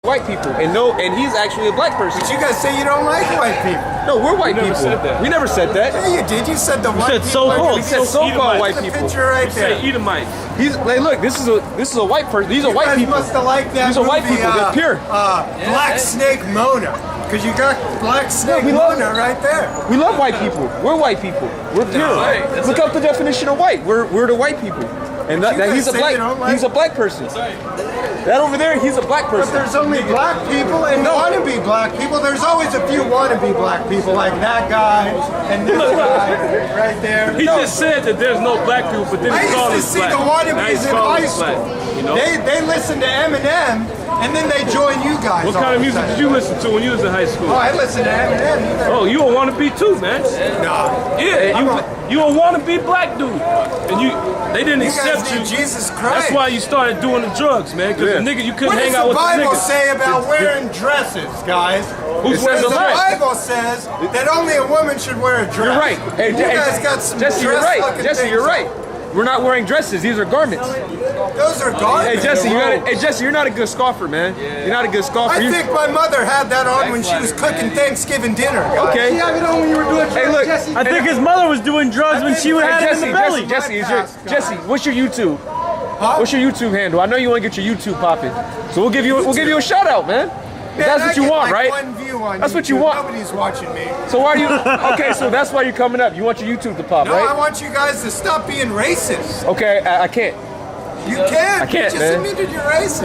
white people, and he's actually a black person. But you guys say you don't like white people. No, we're white people. We never said that. Yeah, you did. You said the white people. So-called. We said so-called white people. Picture right there. Say Edomite. He's like, look, this is a white person. These are white people. You guys must have liked that These are white movie, people. They're pure. Black Snake Mona. Because you got Black Snake Mona right there. We love white people. We're white people. We're pure. No, look up the definition of white. We're the white people. And that he's a black person. That over there, he's a black person. But there's only black people and wannabe black people. There's always a few wannabe black people, like that guy and this guy right there. He just said that there's no black people, but then he called us black. I used to see the wannabes in high school. You know? They listen to Eminem, and then they join you guys. What kind of music did you listen to when you was in high school? Oh, I listened to Eminem. Oh, you a wannabe too, man. No. Yeah, you a wannabe black dude, and they didn't accept you. Jesus Christ. That's why you started doing the drugs, man. Because the nigga, you couldn't hang out with the niggas. What does the Bible say about wearing dresses, guys? The Bible says that only a woman should wear a dress. You're right. Hey, you guys got some Jesse, you're right. Jesse, you're right. We're not wearing dresses. These are garments. Those are garments. Hey Jesse, you're not a good scoffer, man. You're not a good scoffer. I think my mother had that on when she was cooking Thanksgiving dinner. Okay. She had it on when you were doing drugs. Hey, look. Jesse, I think his mother was doing drugs when she would have it in the belly. Jesse, what's your YouTube? What's your YouTube handle? I know you want to get your YouTube popping, so we'll give you a shout out, man. That's what you want, right? One view on that's YouTube. What you want. Nobody's watching me. So why are you? Okay, so that's why you're coming up. You want your YouTube to pop, no, right? I want you guys to stop being racist. Okay, I can't. You can't. I can't, you just man. admitted you're racist.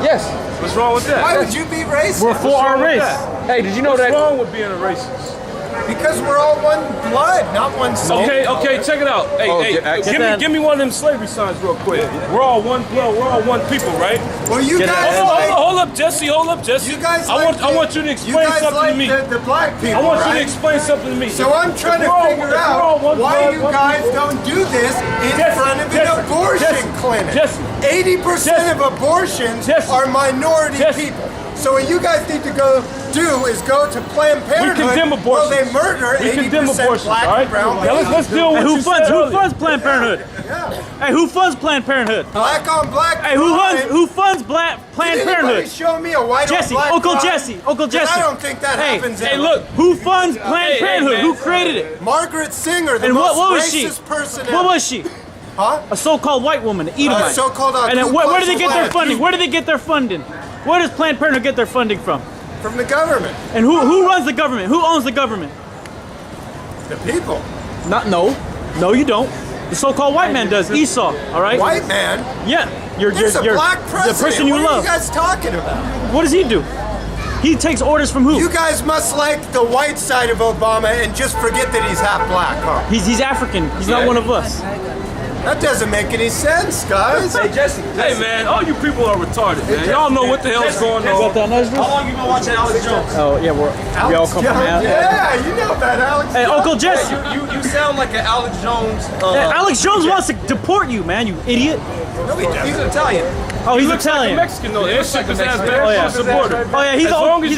Yes. What's wrong with that? Why would you be racist? We're for our race. Hey, did you know What's that? wrong with being a racist? Because we're all one blood, not one soul. Okay, check it out. Hey, give me one of them slavery signs real quick. We're all one blood, we're all one people, right? Well, you guys hold up, Jesse. You guys I want you to explain something to me. The black people, I want you to explain something to me. So I'm trying to figure out why you guys don't do this in front of an abortion clinic. 80% of abortions are minority people. So what you guys need to go do is go to Planned Parenthood. We condemn abortions. Well, they murder 80% black and brown people. Now let's deal with who funds Planned Parenthood? Hey, who funds Planned Parenthood? Black on black. Hey, who funds Planned Parenthood? Show me a white Jesse, on black Uncle crime? Jesse, Uncle Jesse. I don't think that happens. Hey, look, who funds Planned Parenthood? Who created it? Margaret Singer, the and most what was she? racist person ever. What was she? Huh? A so-called white woman, an Edomite. So-called. And then where do they get their funding? Where do they get their funding? Where does Planned Parenthood get their funding from? From the government. And who runs the government? Who owns the government? The people. No, you don't. The so-called white man does. Esau, all right? White man? Yeah. There's a black president. The person you love. What are you guys talking about? What does he do? He takes orders from who? You guys must like the white side of Obama and just forget that he's half black, huh? He's African. He's not one of us. That doesn't make any sense, guys. Hey Jesse. Hey man, all you people are retarded, man. Y'all know what the hell's going on. How long you been watching Alex Jones? Oh yeah, we all come from out. Yeah, you know that, Alex. Hey, Uncle Jesse. You sound like an Alex Jones. Alex Jones wants to deport you, man. You idiot. No, he doesn't. He's Italian. Oh, he's Looks like Italian. a Mexican though. They'll ship his ass back Oh, yeah. across the border. Oh yeah, he's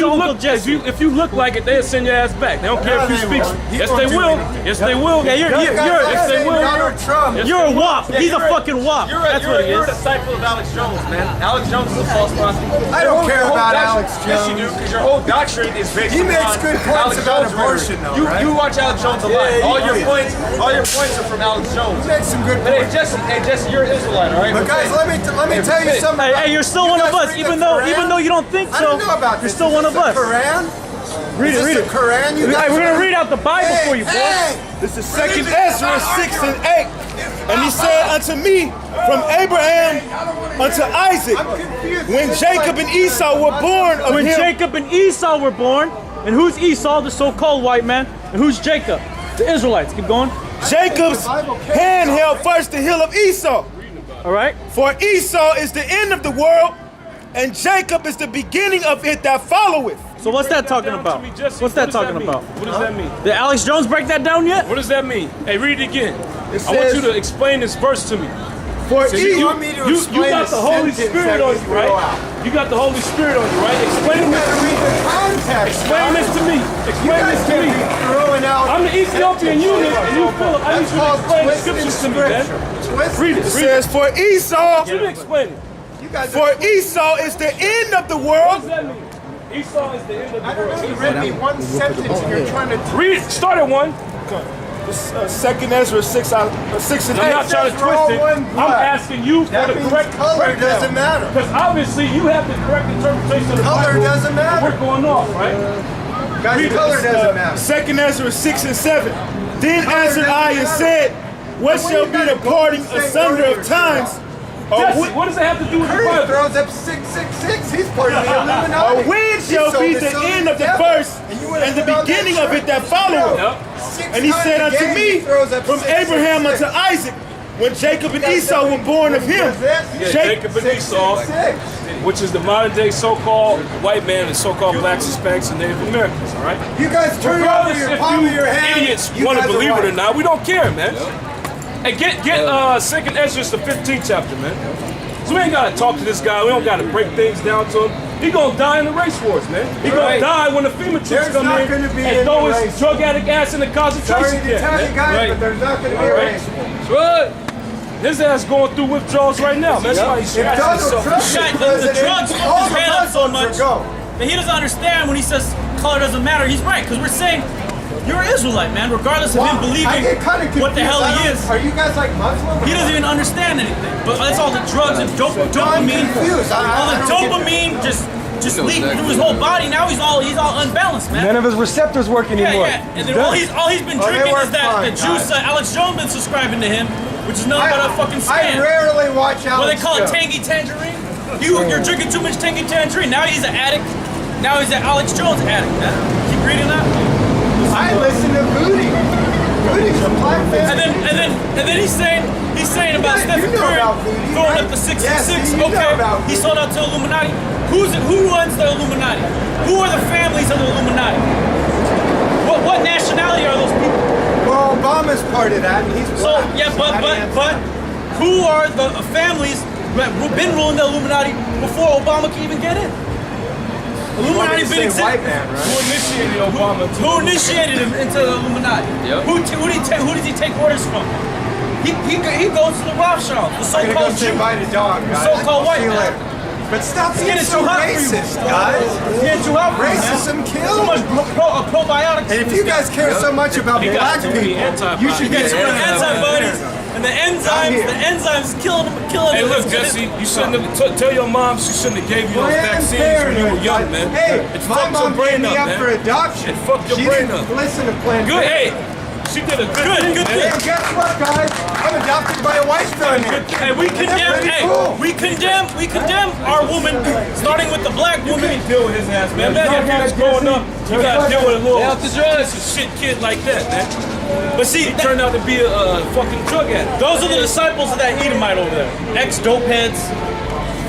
Uncle Jesse. If you look like it, they'll send your ass back. They don't care if you speak. Yes, they will. Yes, they will. Yeah, Yes, they will. Donald Trump. You're a wop. He's a fucking wop. That's what he You're a is. disciple of Alex Jones, man. Alex Jones is a false prophet. I don't care about Alex Jones. Yes, you do, because your whole doctrine is based He makes upon good points Alex about Jones abortion, rhetoric. though, right? You watch Alex Jones a lot. All your points are from Alex Jones. He makes some good But points. hey Jesse, you're an Israelite, all right? But guys, let me tell you something. Hey, you're still one of us, even though you don't think so. I don't know about you're this. still one of us. Quran? Read Is it. this the Quran? You guys Hey, we're gonna read out the Bible for you, boy. This is 2nd Ezra 6 and 8. And he said unto me, from Abraham unto Isaac, when Jacob and Esau were born of When him. Jacob and Esau were born, and who's Esau, the so-called white man, and who's Jacob, the Israelites? Keep going. Jacob's hand held first the hill of Esau. All right. For Esau is the end of the world, and Jacob is the beginning of it that followeth. So what's that talking about? What's that talking about? What does that mean? Did Alex Jones break that down yet? What does that mean? Hey, read it again. I want you to explain this verse to me. For You want me to You explain got the Holy Spirit on you, right? You got the Holy Spirit on you, right? Explain this to me. Read the context. Explain this to me. Explain this to me. Throwing out. I'm the Ethiopian eunuch, and you feel I need you to explain the scriptures to me, man. Read it. it says, for Esau, You to explain it. For Esau is the end of the What world. does that mean? Esau is the end of the world. You read me one sentence and you're trying to Read. Start at 1. Second Ezra 6 and 8. I'm not trying to twist it. I'm asking you for That the means correct color breakdown. doesn't matter. Because obviously you have the correct interpretation of the Color Bible. doesn't matter. We're going off, right? Guys, color doesn't matter. Second Ezra 6 and 7. Then Color answered I doesn't and matter. said, what But shall you be gotta the go parting and say asunder earlier, of times? Jesse, what does that have to do with the Curry Bible? throws up 666. He's part of the Illuminati. Or when shall He be sold the his soul end to of the devil. verse you wanna and the put on beginning that of it shirt? that followeth? Yep. And he said unto me, from Abraham unto Isaac, when Jacob and Esau were born of him, Jacob and Esau, which is the modern day so-called white man and so-called blacks, Hispanics, and Native Americans, all right? You guys turn over Regardless your if palm of you your hand. idiots you want to guys are believe it or right. not, we don't care, man. Hey, get 2nd Ezra, the 15th chapter, man. So we ain't gotta talk to this guy. We don't gotta break things down to him. He gonna die in the race wars, man. He gonna die when the FEMA troops There's come not in gonna be and any throw his race drug addict ass in the Sorry concentration to camp. tell you man. guys, but there's not going to be a Right. race. Right. His ass going through withdrawals right now. That's why he's If Donald Trump is Shut the president, drugs fucked all his the head up so Muslims much are go. that he doesn't understand when he says color doesn't matter. He's right, because we're saying you're an Israelite, man, regardless of him I believing get kind of confused. what the hell he is. Are you guys like Muslim? He doesn't even understand anything. But that's all the drugs and I'm dopamine. confused. All the I don't get dopamine just leaked through his whole body. Now he's all unbalanced, man. None of his receptors work Yeah, anymore. yeah. And then all he's been Oh, they drinking work is that fine, the juice Alex Jones been subscribing to him, which is nothing but a fucking I scam. rarely watch Alex What they call it, Jones. tangy tangerine. You're drinking too much tangy tangerine. Now he's an addict. Now he's an Alex Jones addict, man. Keep reading that. I listen to Booty. Booty's a black man. And then he's saying about You Stephen know Curry about Booty, throwing right? up the 666. Yes, you know Okay, about he Booty. sold out to Illuminati. Who runs the Illuminati? Who are the families of the Illuminati? What nationality are those people? Well, Obama's part of that, and he's So black. yeah, but who are the families that have been ruling the Illuminati before Obama can even get in? Illuminati been white existing. man, Who right? initiated Obama? Who initiated him into the Illuminati? Yep. Who does he take orders from? He goes to the Rothschilds, the I'm gonna go so-called say Jew. bye to dog, guys. So-called white See you man. later. But stop being getting so too hot for you. racist, guys. It's getting too hot for you, man. Racism So kills. much probiotics. And if you guys care so much about He black got too many people, you should You get got too many antibodies, and the enzymes killing him. Hey, look, Jesse, you shouldn't have. Tell your mom she shouldn't have gave you those Planned vaccines when you were Parenthood, young, guys. man. Hey, It my fucked your mom brain gave me up man. for adoption. It fucked your She brain didn't up. listen to Planned Good, Parenthood. hey, she did a good Good man. thing. And guess what, guys? I'm adopted by a white son here. Hey, we condemn. pretty Hey, cool. we condemn our woman, starting with the black You woman. can't deal with his ass, man. Man, That kid's growing up. You gotta deal with a little Out the drugs. shit kid like that, man. But see, He turned out to be a fucking drug addict. those are the disciples of that Edomite over there. Ex-dope heads,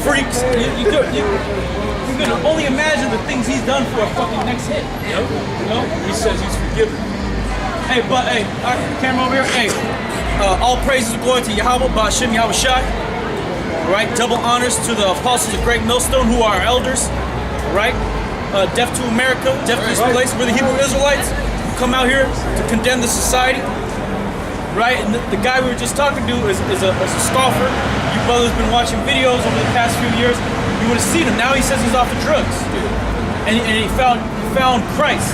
freaks. You can only imagine the things he's done for a fucking next hit. You know? He says he's forgiven. Hey, but hey, camera over here. Hey, all praises and glory to Yahweh, Ba'ashem Yahweh Shai. Right, double honors to the apostles of Great Millstone, who are our elders. Right, deaf to America, deaf to this place. We're the Hebrew Israelites who come out here to condemn the society. Right, and the guy we were just talking to is a scoffer. You brothers been watching videos over the past few years. You would have seen him. Now he says he's off of drugs, and he found Christ.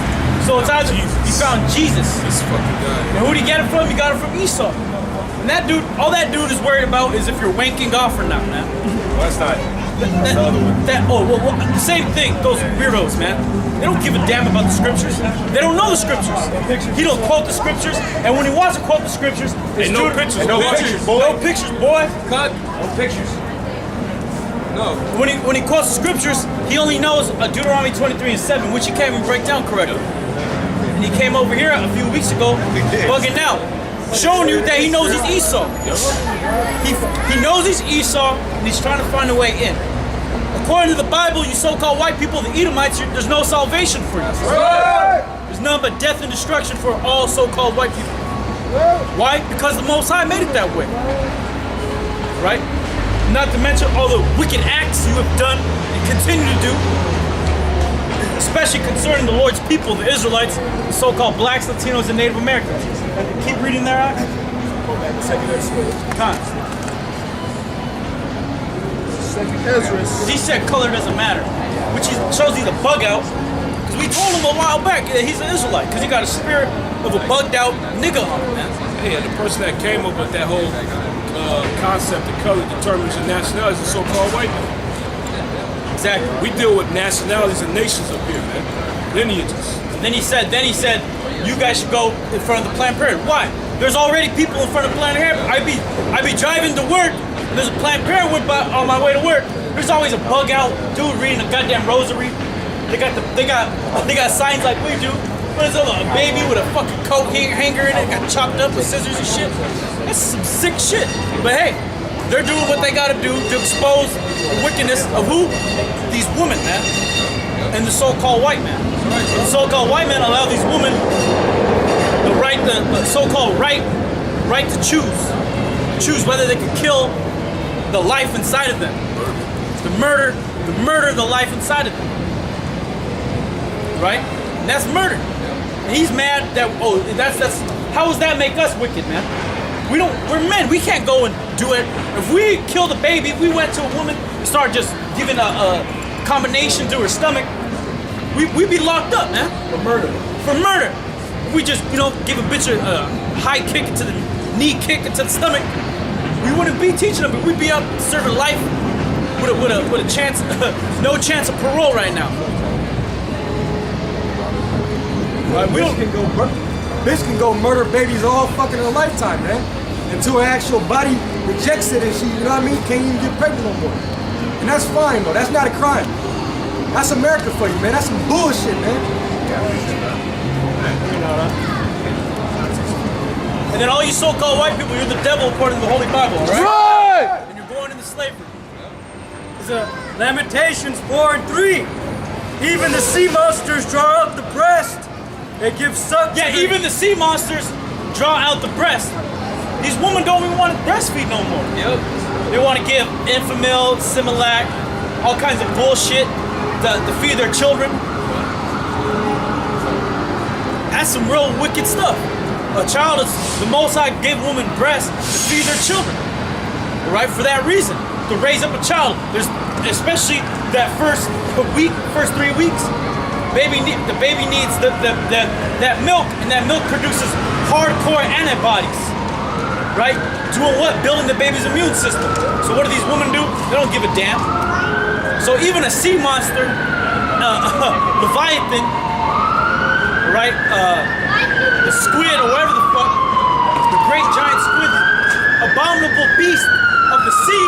So it's either he found Jesus. This fucking guy. And who did he get it from? He got it from Esau. And that dude, all that dude is worried about is if you're wanking off or not, man. Well, that's not. The same thing. Those weirdos, man. They don't give a damn about the scriptures. They don't know the scriptures. He don't quote the scriptures, and when he wants to quote the scriptures, it's no pictures, no boy. pictures, boy. No pictures, boy. Cut. No pictures. No. When he quotes the scriptures, he only knows Deuteronomy 23:7, which he can't even break down correctly. And he came over here a few weeks ago, bugging out, showing you that he knows he's Esau. He knows he's Esau, and he's trying to find a way in. According to the Bible, you so-called white people, the Edomites, there's no salvation for you. There's none but death and destruction for all so-called white people. Why? Because the Most High made it that way. Right? Not to mention all the wicked acts you have done and continue to do, especially concerning the Lord's people, the Israelites, the so-called blacks, Latinos, and Native Americans. Keep reading there, Cons. He said color doesn't matter, which shows he's a bug out. Because we told him a while back that he's an Israelite, because he got a spirit of a bugged out nigga on him, man. Yeah, the person that came up with that whole concept of color determines your nationality is the so-called white man. Exactly. We deal with nationalities and nations up here, man. Lineages. Then he said, you guys should go in front of the Planned Parenthood. Why? There's already people in front of Planned Parenthood. I'd be driving to work, and there's a Planned Parenthood on my way to work. There's always a bug out dude reading a goddamn rosary. They got signs like we do. What is it, a baby with a fucking coat hanger in it, got chopped up with scissors and shit? That's some sick shit. But hey, they're doing what they gotta do to expose the wickedness of who? These women, man. And the so-called white man. The so-called white man allow these women the so-called right to choose whether they can kill the life inside of them, to murder the life inside of them, right? And that's murder. And he's mad that that's how does that make us wicked, man? We're men. We can't go and do it. If we killed a baby, if we went to a woman and started just giving a combination to her stomach, we'd be locked up, man. For murder. If we just, give a bitch a high kick into the knee kick into the stomach, we wouldn't be teaching them, but we'd be out serving life with a chance, no chance of parole right now. Bitch can go murder babies all fucking her lifetime, man. Until her actual body rejects it and she, can't even get pregnant no more. And that's fine though, that's not a crime. That's America for you, man. That's some bullshit, man. And then all you so-called white people, you're the devil according to the Holy Bible, right? Right! And you're born into slavery. It's Lamentations 4:3. Even the sea monsters draw out the breast. They give suck. Yeah, even the sea monsters draw out the breast. These women don't even want to breastfeed no more. Yep. They want to give Infamil, Similac, all kinds of bullshit to feed their children. That's some real wicked stuff. A child is the Most High gave women breasts to feed their children, right? For that reason, to raise up a child. There's especially that first 3 weeks. The baby needs that milk, and that milk produces hardcore antibodies, right? Doing what? Building the baby's immune system. So what do these women do? They don't give a damn. So even a sea monster, Leviathan, right? The squid or whatever the fuck, the great giant squid, abominable beast of the sea.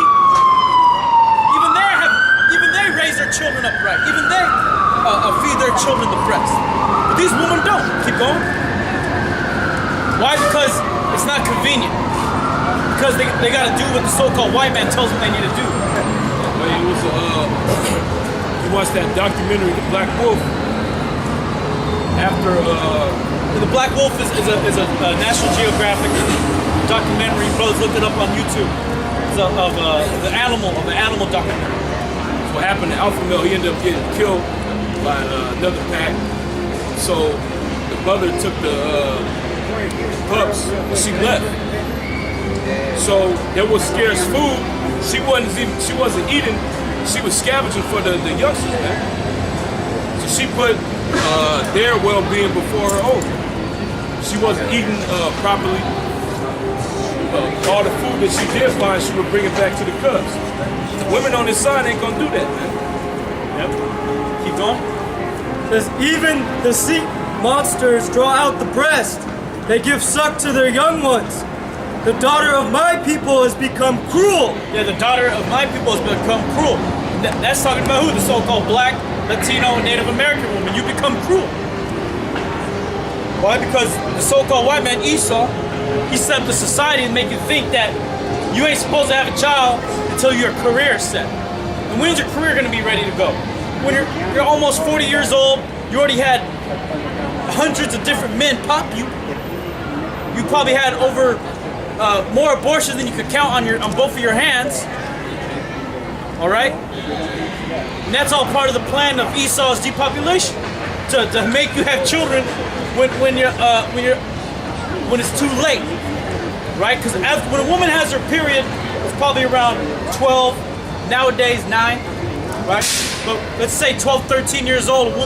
Even they raise their children upright. Even they feed their children the breast. But these women don't. Keep going. Why? Because it's not convenient. Because they got to do what the so-called white man tells them they need to do. You watched that documentary, The Black Wolf. After The Black Wolf is a National Geographic documentary. Brothers, look it up on YouTube. It's of an animal documentary. what happened to Alpha Male, he ended up getting killed by another pack. So the mother took the pups and she left. So there was scarce food. She wasn't eating. She was scavenging for the youngsters, man. So she put their well-being before her own. She wasn't eating properly. All the food that she did find, she would bring it back to the cubs. The women on this side ain't gonna do that, man. Yep. Keep going. Says even the sea monsters draw out the breast. They give suck to their young ones. The daughter of my people has become cruel. Yeah, the daughter of my people has become cruel. That's talking about who? The so-called black, Latino, and Native American woman. You become cruel. Why? Because the so-called white man, Esau, he set up the society and make you think that you ain't supposed to have a child until your career is set. And when's your career gonna be ready to go? When you're almost 40 years old, you already had hundreds of different men pop you. You probably had over more abortions than you could count on both of your hands. All right? And that's all part of the plan of Esau's depopulation, to make you have children when it's too late, right? Because when a woman has her period, it's probably around 12 nowadays 9, right? But let's say 12, 13 years old, a woman